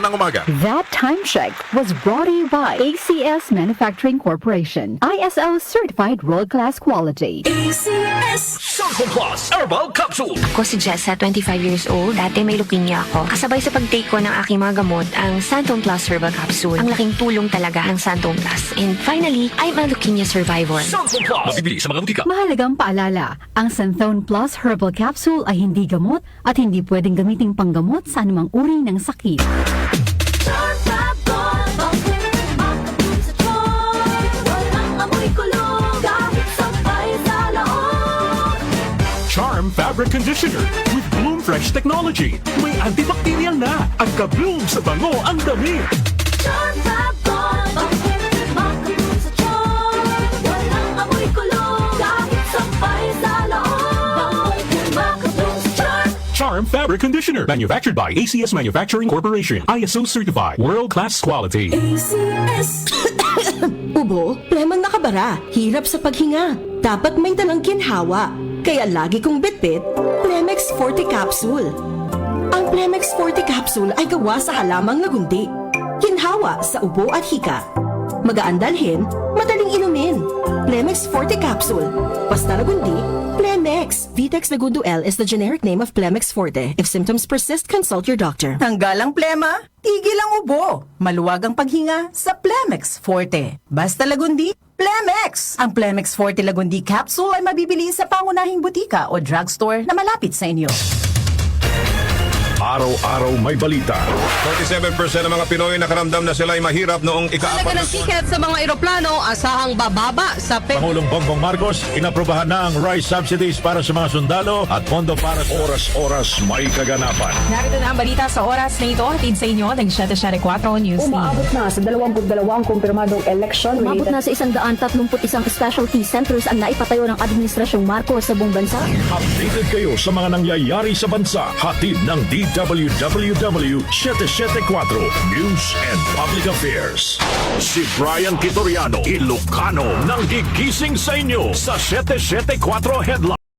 ng umaga. That time check was brought to you by ACS Manufacturing Corporation. ISO certified world-class quality. ACS Santon Plus Herbal Capsule. Ako si Jessa, 25 years old. Dati may leukemia ako. Kasabay sa pag-take ko ng aking mga gamot, ang Santon Plus Herbal Capsule. Ang laking tulong talaga ng Santon Plus. And finally, I'm a leukemia survivor. Santon Plus. Mabibili sa mga butika. Mahalagang paalala, ang Santhone Plus Herbal Capsule ay hindi gamot at hindi pwedeng gamiting panggamot sa anumang uri ng sakit. Charm Fabric Conditioner with Bloom Fresh Technology. May antibacterial na at ka-bloom sa bango ang damit. Charm Fabric Conditioner. Manufactured by ACS Manufacturing Corporation. ISO certified. World-class quality. ACS Ubo, lemon nakabara, hirap sa paghinga. Dapat may dalang ginhawa. Kaya lagi kong bitbit, Plemex Forte Capsule. Ang Plemex Forte Capsule ay gawa sa halamang lagundi. Ginhawa sa ubo at hika. Magaan dalhin, madaling inumin. Plemex Forte Capsule. Basta lagundi, Plemex. Vitex Segundo L is the generic name of Plemex Forte. If symptoms persist, consult your doctor. Tanggal ang plema, tigil ang ubo. Maluwag ang paghinga sa Plemex Forte. Basta lagundi, Plemex! Ang Plemex Forte Lagundi Capsule ay mabibili sa pangunahing butika o drugstore na malapit sa inyo. Araw-araw may balita. 47% ng mga Pinoy nakaramdam na sila ay mahirap noong Talaga ng tiket sa mga eroplano, asahang bababa sa Pangulong Bongbong Marcos, inaprobahan na ang rice subsidies para sa mga sundalo at pondo para sa oras-oras may kaganapan. Narito na ang balita sa oras na ito. Hatid sa inyo ng 774 News Team. Umaabot na sa 22 kumpirmadong election. Umabot na sa 131 specialty centers ang naipatayo ng Administrasyong Marcos sa buong bansa. Updated kayo sa mga nangyayari sa bansa. Hatid ng DWWW 774 News and Public Affairs. Si Brian Kitoriano, Ilocano, nang gigising sa inyo sa 774 Headline.